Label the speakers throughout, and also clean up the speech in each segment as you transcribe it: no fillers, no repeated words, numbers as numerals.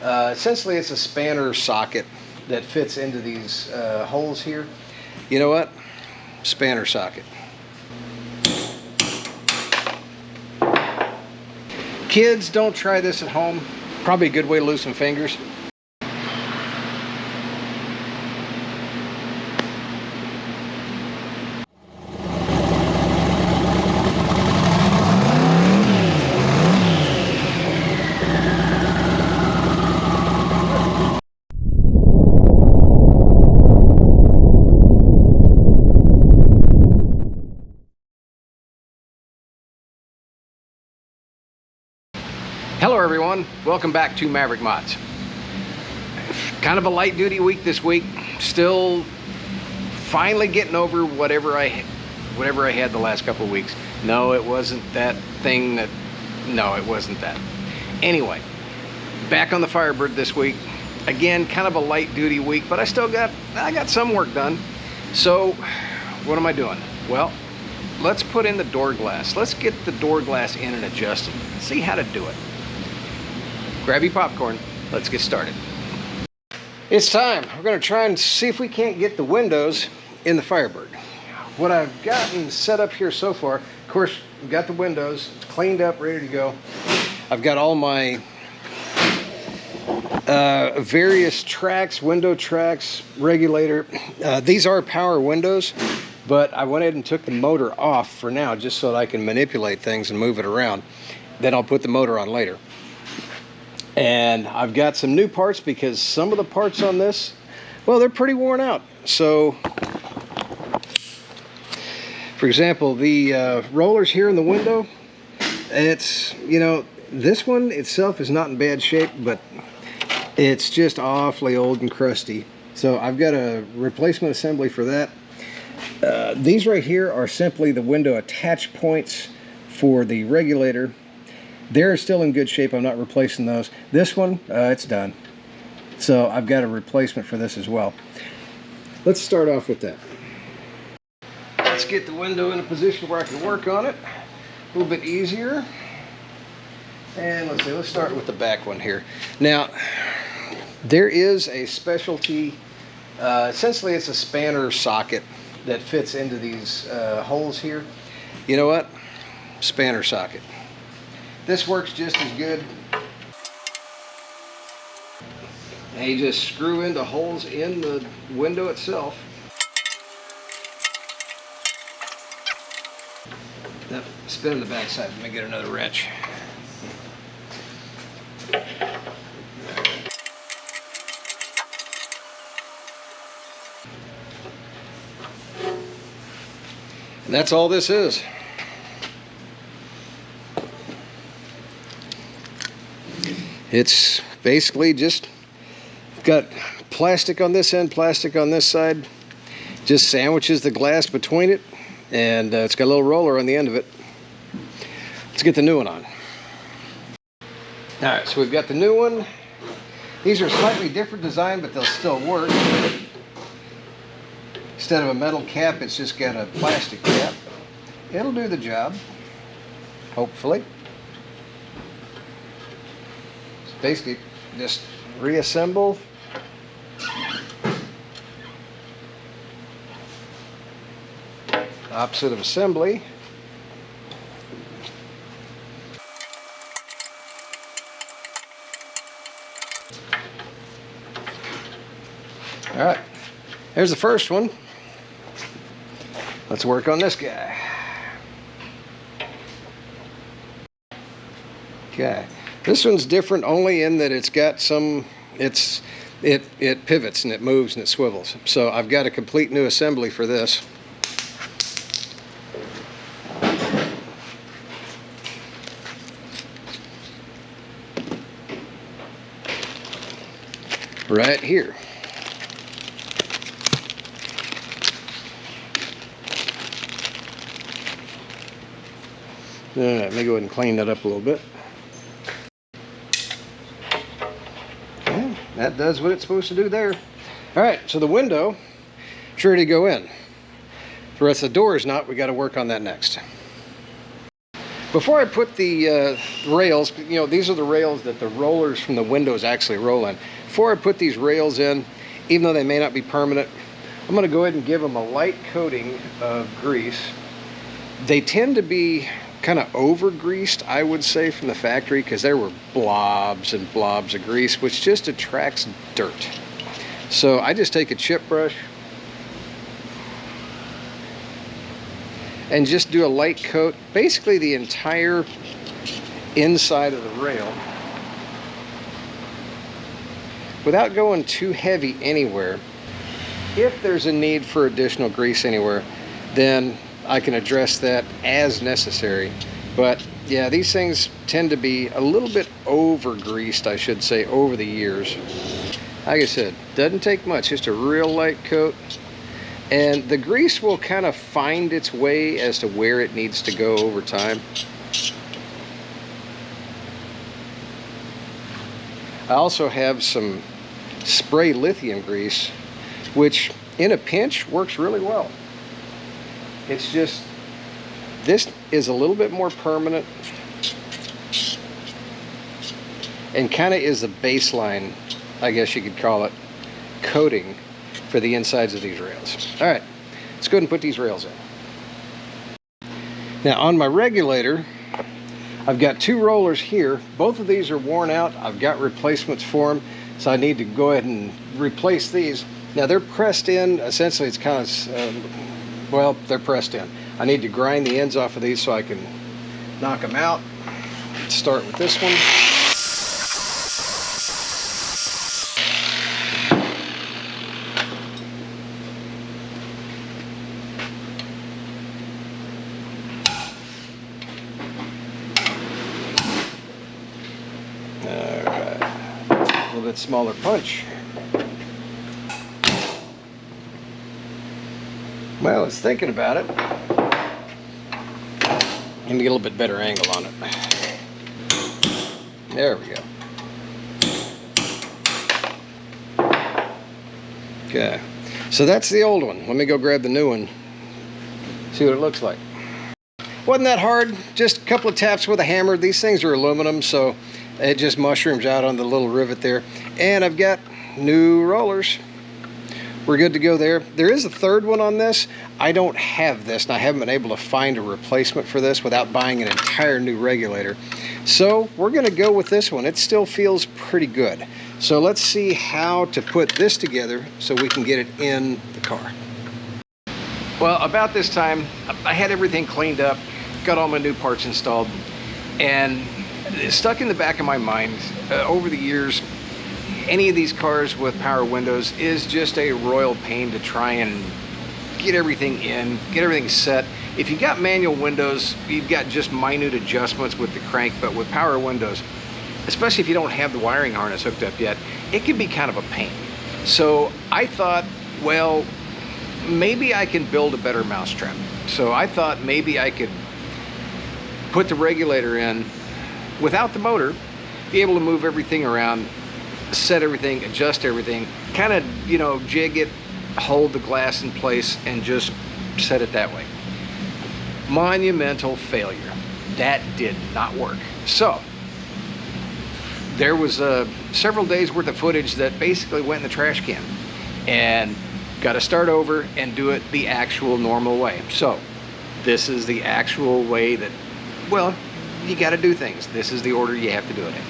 Speaker 1: Essentially, it's a spanner socket that fits into these holes here. You know what? Spanner socket. Kids, don't try this at home. Probably a good way to lose some fingers. Hello everyone, welcome back to Maverick Mods. Kind of a light duty week this week. Still finally getting over whatever I had the last couple of weeks. No, it wasn't that thing that, no, it wasn't that. Anyway, back on the Firebird this week. Again, kind of a light duty week, but I got some work done. So what am I doing? Well, let's put in the door glass. Let's get the door glass in and adjusted. See how to do it. Grab your popcorn, let's get started. It's time. We're gonna try and see if we can't get the windows in the Firebird. What I've gotten set up here so far, of course, we've got the windows, it's cleaned up, ready to go. I've got all my various tracks, window tracks, regulator. These are power windows, but I went ahead and took the motor off for now, just so that I can manipulate things and move it around. Then I'll put the motor on later. And I've got some new parts because some of the parts on this, well, they're pretty worn out. So, for example, the rollers here in the window, it's, you know, this one itself is not in bad shape, but it's just awfully old and crusty. So I've got a replacement assembly for that. These right here are simply the window attach points for the regulator. They're still in good shape. I'm not replacing those. This one, it's done. So I've got a replacement for this as well. Let's start off with that. Let's get the window in a position where I can work on it a little bit easier. And let's start with the back one here. Now, there is a specialty, essentially it's a spanner socket that fits into these holes here. You know what? Spanner socket. This works just as good. And you just screw into holes in the window itself. Now, spin on the back side. Let me get another wrench. And that's all this is. It's basically just got plastic on this end, plastic on this side. Just sandwiches the glass between it, and it's got a little roller on the end of it. Let's get the new one on. All right, so we've got the new one. These are slightly different design, but they'll still work. Instead of a metal cap, it's just got a plastic cap. It'll do the job, hopefully. Basically, just reassemble. Opposite of assembly. All right, here's the first one. Let's work on this guy. Okay. This one's different only in that it's got some, it pivots and it moves and it swivels. So I've got a complete new assembly for this. Right here. All right, let me go ahead and clean that up a little bit. That does what it's supposed to do there. All right, so the window is ready to go in. The rest of the door is not. We got to work on that next. Before I put the rails, you know, these are the rails that the rollers from the windows actually roll in. Before I put these rails in, even though they may not be permanent, I'm going to go ahead and give them a light coating of grease. They tend to be kind of over greased, I would say, from the factory, because there were blobs and blobs of grease, which just attracts dirt. So I just take a chip brush and just do a light coat, basically the entire inside of the rail, without going too heavy anywhere. If there's a need for additional grease anywhere, then I can address that as necessary. But yeah, these things tend to be a little bit over greased, I should say, over the years. Like I said, doesn't take much, just a real light coat. And the grease will kind of find its way as to where it needs to go over time. I also have some spray lithium grease, which in a pinch works really well. It's just, this is a little bit more permanent and kind of is the baseline, I guess you could call it, coating for the insides of these rails. All right, let's go ahead and put these rails in. Now on my regulator, I've got two rollers here. Both of these are worn out. I've got replacements for them, so I need to go ahead and replace these. Now they're pressed in, essentially it's kind of, well, they're pressed in. I need to grind the ends off of these so I can knock them out. Let's start with this one. Smaller punch. Well, it's thinking about it. Let me get a little bit better angle on it. There we go. Okay, so that's the old one. Let me go grab the new one, see what it looks like. Wasn't that hard, just a couple of taps with a hammer. These things are aluminum, so it just mushrooms out on the little rivet there. And I've got new rollers. We're good to go there. There is a third one on this. I don't have this, and I haven't been able to find a replacement for this without buying an entire new regulator. So we're gonna go with this one. It still feels pretty good. So let's see how to put this together so we can get it in the car. Well, about this time, I had everything cleaned up, got all my new parts installed, and stuck in the back of my mind over the years, any of these cars with power windows is just a royal pain to try and get everything in, get everything set. If you got manual windows, you've got just minute adjustments with the crank, but with power windows, especially if you don't have the wiring harness hooked up yet, it can be kind of a pain. So I thought, well, maybe I can build a better mousetrap. So I thought maybe I could put the regulator in without the motor, be able to move everything around, set everything, adjust everything, kind of, you know, jig it, hold the glass in place, and just set it that way. Monumental failure. That did not work. So there was several days worth of footage that basically went in the trash can, and got to start over and do it the actual normal way. So this is the actual way that, well, you got to do things. This is the order you have to do it in.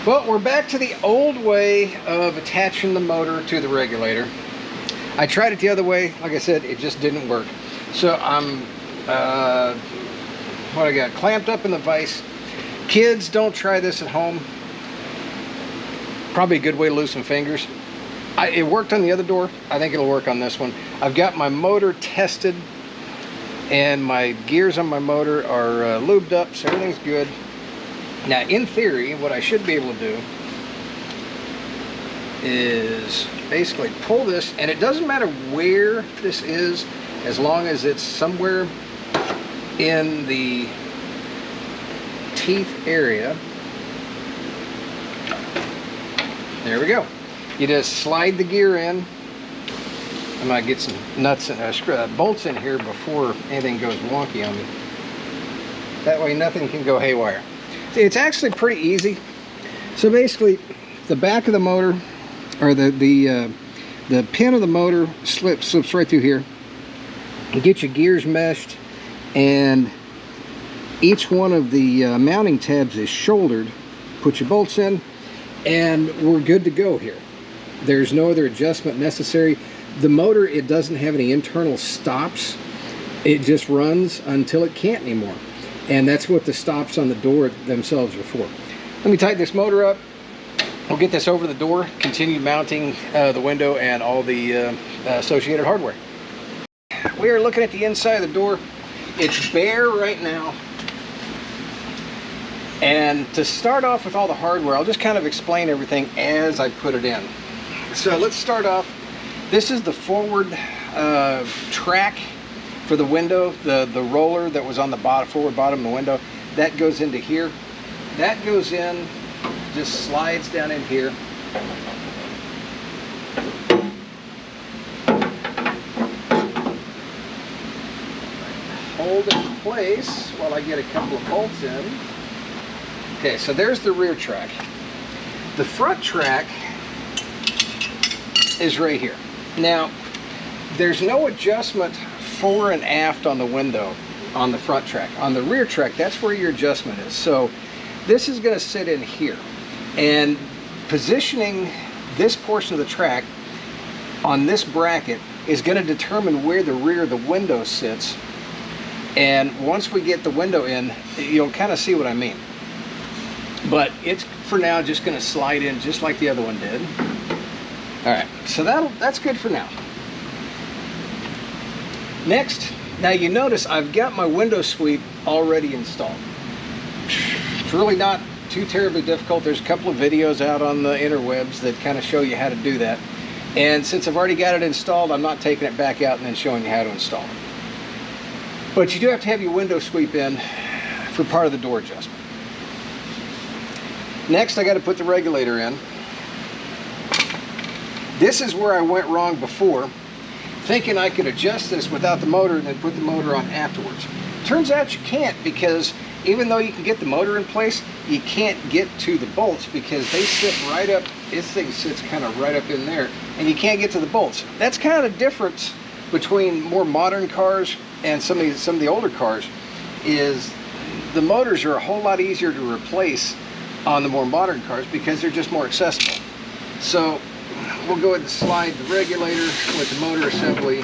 Speaker 1: Well, we're back to the old way of attaching the motor to the regulator. I tried it the other way. Like I said, it just didn't work. So I'm, what I got, clamped up in the vise. Kids, don't try this at home. Probably a good way to lose some fingers. It worked on the other door. I think it'll work on this one. I've got my motor tested, and my gears on my motor are lubed up, so everything's good. Now, in theory, what I should be able to do is basically pull this, and it doesn't matter where this is, as long as it's somewhere in the teeth area. There we go. You just slide the gear in. I might get some nuts and bolts in here before anything goes wonky on me. That way nothing can go haywire. It's actually pretty easy. So basically, the back of the motor, or the pin of the motor slips right through here. You get your gears meshed, and each one of the mounting tabs is shouldered. Put your bolts in, and we're good to go here. There's no other adjustment necessary. The motor, it doesn't have any internal stops. It just runs until it can't anymore. And that's what the stops on the door themselves are for. Let me tighten this motor up. We'll get this over the door, continue mounting the window and all the associated hardware. We are looking at the inside of the door. It's bare right now. And to start off with all the hardware, I'll just kind of explain everything as I put it in. So let's start off. This is the forward track for the window, the roller that was on the forward bottom of the window. That goes into here. That goes in, just slides down in here. Hold it in place while I get a couple of bolts in. Okay, so there's the rear track. The front track is right here. Now, there's no adjustment fore and aft on the window on the front track. On the rear track, that's where your adjustment is. So this is going to sit in here, and positioning this portion of the track on this bracket is going to determine where the rear of the window sits. And once we get the window in, you'll kind of see what I mean. But it's for now just going to slide in just like the other one did. All right, so that's good for now. Next, now you notice I've got my window sweep already installed. It's really not too terribly difficult. There's a couple of videos out on the interwebs that kind of show you how to do that. And since I've already got it installed, I'm not taking it back out and then showing you how to install it. But you do have to have your window sweep in for part of the door adjustment. Next, I got to put the regulator in. This is where I went wrong before, thinking I could adjust this without the motor and then put the motor on afterwards. Turns out you can't, because even though you can get the motor in place, you can't get to the bolts because they sit right up. This thing sits kind of right up in there, and you can't get to the bolts. That's kind of the difference between more modern cars and some of the older cars, is the motors are a whole lot easier to replace on the more modern cars because they're just more accessible. So we'll go ahead and slide the regulator with the motor assembly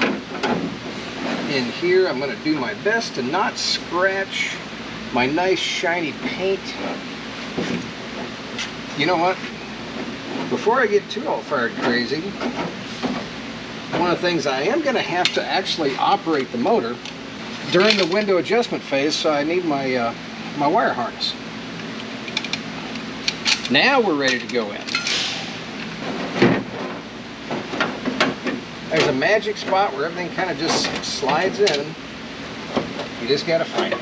Speaker 1: in here. I'm going to do my best to not scratch my nice shiny paint. You know what? Before I get too all fired crazy, one of the things I am going to have to actually operate the motor during the window adjustment phase, so I need my my wire harness. Now we're ready to go in. There's a magic spot where everything kind of just slides in. You just got to find it.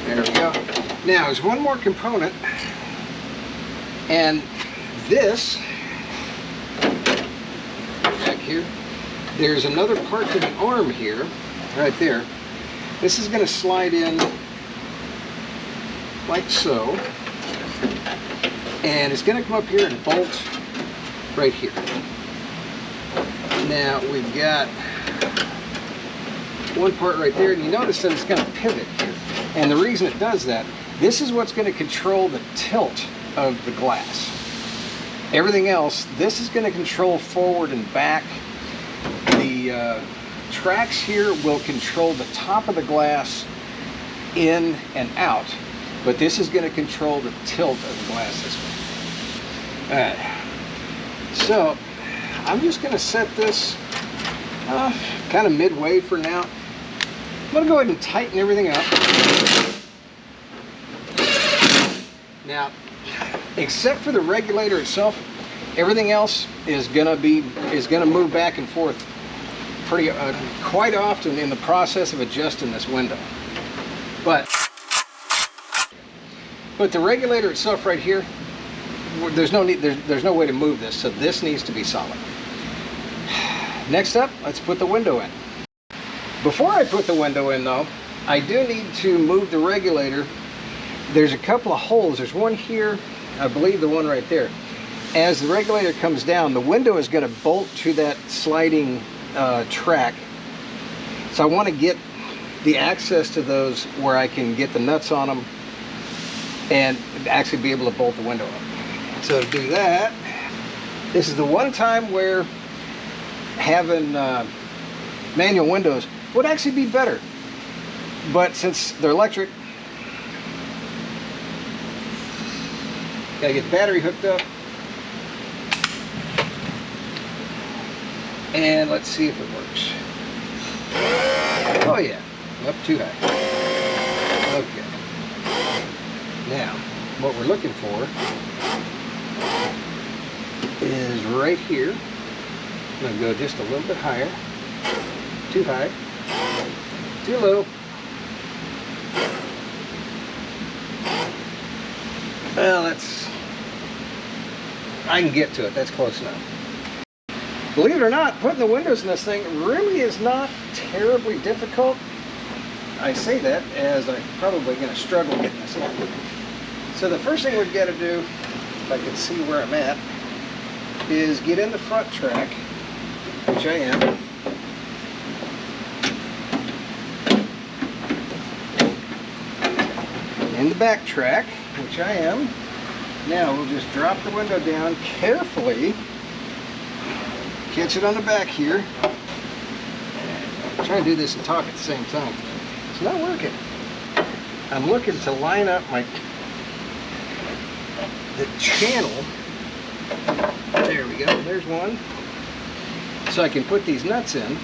Speaker 1: There we go. Now there's one more component, and this back here, there's another part to the arm here, right there. This is going to slide in like so, and it's going to come up here and bolt right here. Now we've got one part right there, and you notice that it's going to pivot here. And the reason it does that, this is what's going to control the tilt of the glass. Everything else, this is going to control forward and back. The tracks here will control the top of the glass in and out, but this is going to control the tilt of the glass this way. All right, so I'm just going to set this kind of midway for now. I'm going to go ahead and tighten everything up. Now, except for the regulator itself, everything else is going to move back and forth pretty quite often in the process of adjusting this window. But the regulator itself right here, there's no way to move this, so this needs to be solid. Next up, let's put the window in. Before I put the window in though, I do need to move the regulator. There's a couple of holes. There's one here, I believe the one right there. As the regulator comes down, the window is going to bolt to that sliding track. So I want to get the access to those where I can get the nuts on them and actually be able to bolt the window up. So to do that, this is the one time where having manual windows would actually be better. But since they're electric, gotta get the battery hooked up. And let's see if it works. Oh yeah, up too high. Okay. Now, what we're looking for is right here. I'm gonna go just a little bit higher. Too high. Too low. Well, I can get to it. That's close enough. Believe it or not, putting the windows in this thing really is not terribly difficult. I say that as I'm probably going to struggle getting this in. So the first thing we've got to do, if I can see where I'm at, is get in the front track, which I am. In the back track, which I am. Now we'll just drop the window down carefully. Catch it on the back here. I'm trying to do this and talk at the same time. It's not working. I'm looking to line up the channel. There we go. There's one. So I can put these nuts in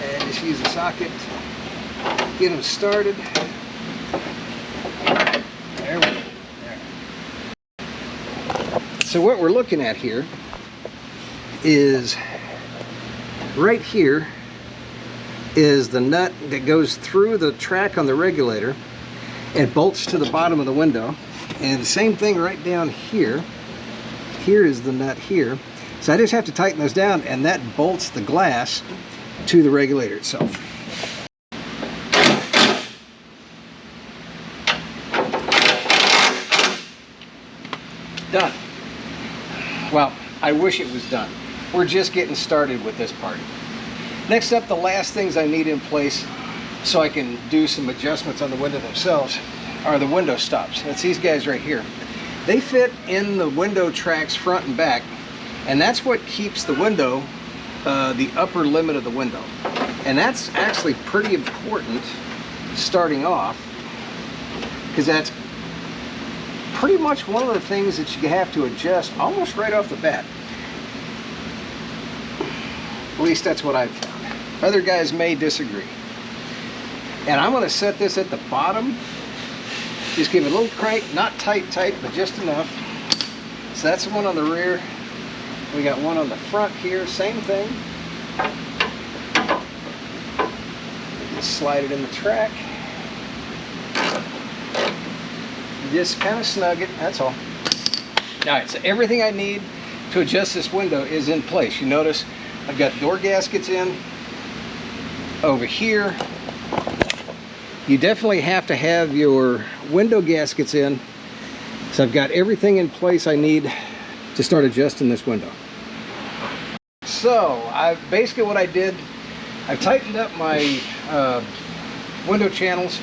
Speaker 1: and just use a socket. Get them started. There we go. There. So what we're looking at here is right here is the nut that goes through the track on the regulator and bolts to the bottom of the window, and the same thing right down here. Here is the nut here. So I just have to tighten those down, and that bolts the glass to the regulator itself. Done. Well, I wish it was done. We're just getting started with this part. Next up, the last things I need in place so I can do some adjustments on the window themselves are the window stops. That's these guys right here. They fit in the window tracks front and back, and that's what keeps the window the upper limit of the window. And that's actually pretty important starting off, because that's pretty much one of the things that you have to adjust almost right off the bat. At least that's what I've found. Other guys may disagree. And I'm going to set this at the bottom. Just give it a little crank, not tight, but just enough. So that's the one on the rear. We got one on the front here, same thing. Just slide it in the track. Just kind of snug it, that's all. Alright, so everything I need to adjust this window is in place. You notice I've got door gaskets in over here. You definitely have to have your window gaskets in. So I've got everything in place I need to start adjusting this window. So basically what I did, I've tightened up my window channels.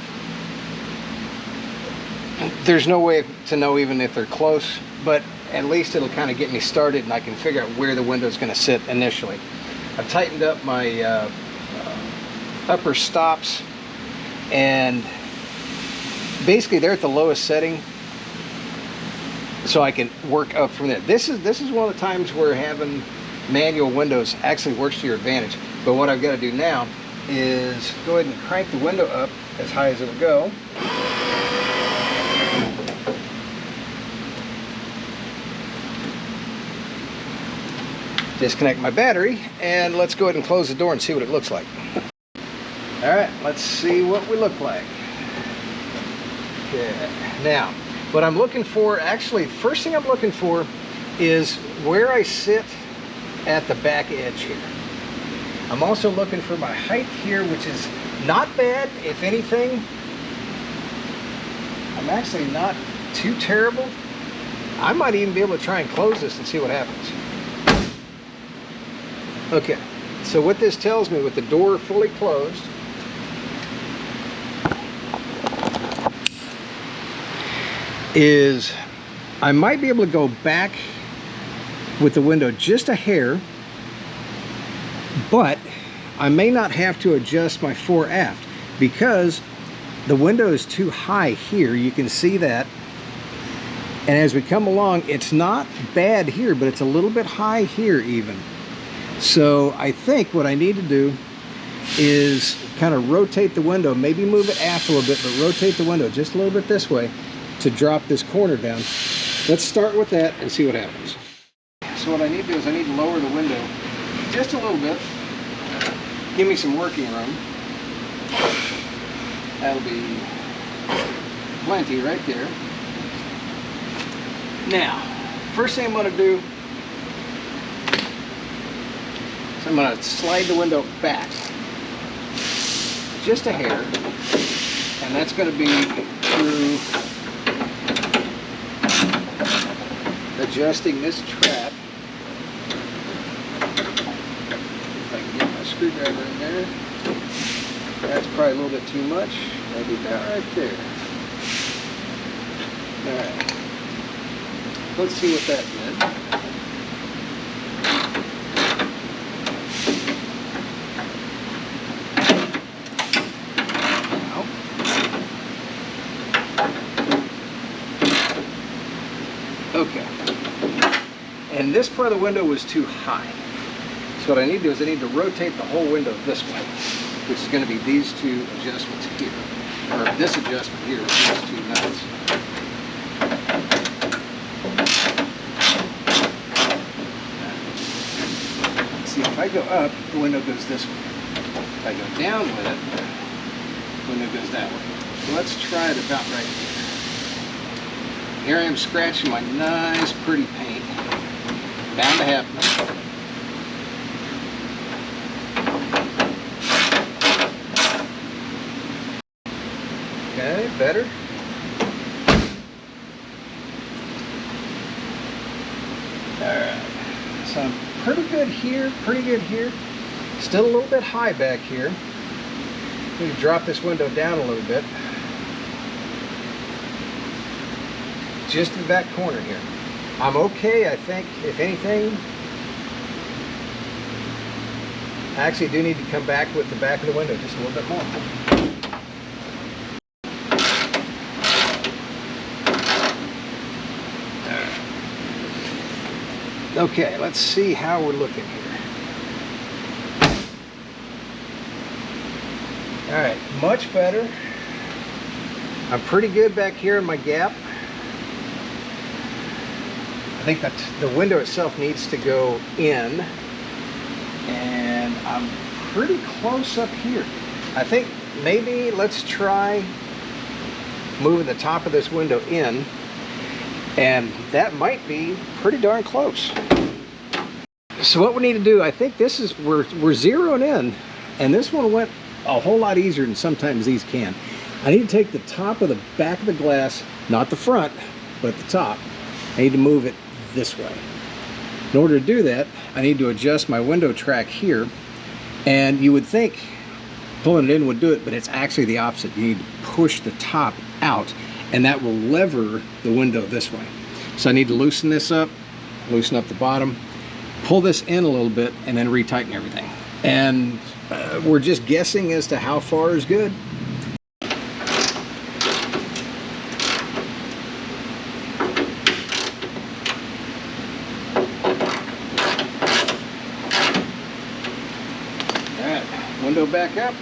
Speaker 1: There's no way to know even if they're close, but at least it'll kind of get me started and I can figure out where the window's going to sit initially. I've tightened up my upper stops, and basically they're at the lowest setting, so I can work up from there. This is one of the times where having manual windows actually works to your advantage. But what I've got to do now is go ahead and crank the window up as high as it'll go. Disconnect my battery, and let's go ahead and close the door and see what it looks like. Alright, let's see what we look like. Okay. Now, what I'm looking for, actually, first thing I'm looking for is where I sit at the back edge here. I'm also looking for my height here, which is Not bad, if anything. I'm actually not too terrible. I might even be able to try and close this and see what happens. Okay, so what this tells me with the door fully closed is I might be able to go back with the window just a hair, but I may not have to adjust my fore aft because the window is too high here. You can see that. And as we come along, it's not bad here, but it's a little bit high here even. So I think what I need to do is kind of rotate the window, maybe move it aft a little bit, but rotate the window just a little bit this way to drop this corner down. Let's start with that and see what happens. So what I need to do is I need to lower the window just a little bit. Give me some working room. That'll be plenty right there. Now, first thing I'm going to do is I'm going to slide the window back just a hair, and that's going to be through adjusting this trap. If I can get my screwdriver in there. That's probably a little bit too much. Maybe about right there. Alright. Let's see what that did. Okay. And this part of the window was too high. So what I need to do is I need to rotate the whole window this way, which is going to be these two adjustments here. Or this adjustment here, these two nuts. See, if I go up, the window goes this way. If I go down with it, the window goes that way. So let's try it about right here. Here I am scratching my nice, pretty paint. Bound to happen. Okay, better. Alright, so I'm pretty good here, pretty good here. Still a little bit high back here. Need to drop this window down a little bit. Just in the back corner here. I'm okay, I think, if anything. I actually do need to come back with the back of the window just a little bit more. Okay, let's see how we're looking here. All right, much better. I'm pretty good back here in my gap. I think that the window itself needs to go in, and I'm pretty close up here. I think maybe let's try moving the top of this window in. And that might be pretty darn close. So what we need to do, I think this is, we're zeroing in, and this one went a whole lot easier than sometimes these can. I need to take the top of the back of the glass, not the front, but the top. I need to move it this way. In order to do that, I need to adjust my window track here, and you would think pulling it in would do it, but it's actually the opposite. You need to push the top out, and that will lever the window this way. So I need to loosen this up, loosen up the bottom, pull this in a little bit, and then retighten everything. And we're just guessing as to how far is good. All right, window back up.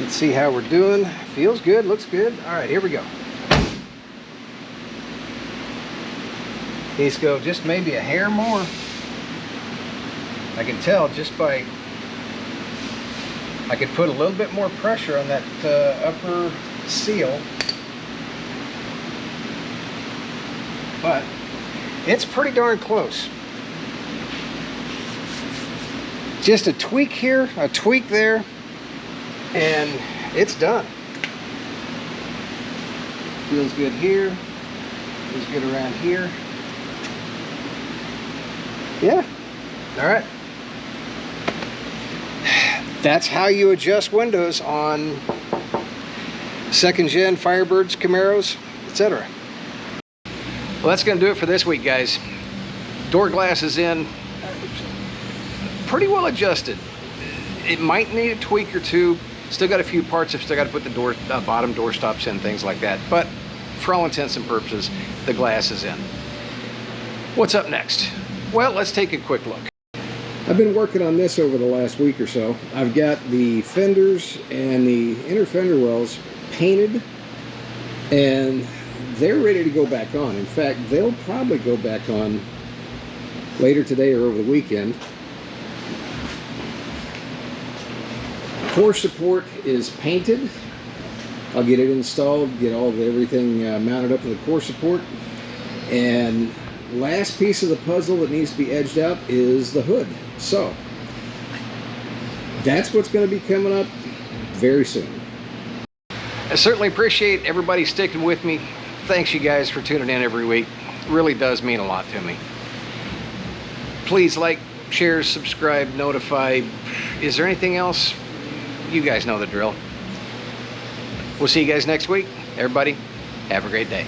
Speaker 1: Let's see how we're doing. Feels good, looks good. All right, here we go. Needs to go just maybe a hair more. I can tell just by I could put a little bit more pressure on that upper seal, but it's pretty darn close. Just a tweak here, a tweak there, and it's done. Feels good here, feels good around here. Yeah, all right. That's how you adjust windows on second gen Firebirds, Camaros, etc. Well, that's going to do it for this week, guys. Door glass is in, pretty well adjusted. It might need a tweak or two. Still got a few parts. I've still got to put the door, bottom door stops in, things like that. But for all intents and purposes, the glass is in. What's up next? Well, let's take a quick look. I've been working on this over the last week or so. I've got the fenders and the inner fender wells painted, and they're ready to go back on. In fact, they'll probably go back on later today or over the weekend. Core support is painted. I'll get it installed, get all of everything mounted up to the core support, and last piece of the puzzle that needs to be edged out is the hood. So that's what's going to be coming up very soon. I certainly appreciate everybody sticking with me. Thanks you guys for tuning in every week. It really does mean a lot to me. Please like, share, subscribe, notify. Is there anything else? You guys know the drill. We'll see you guys next week. Everybody, have a great day.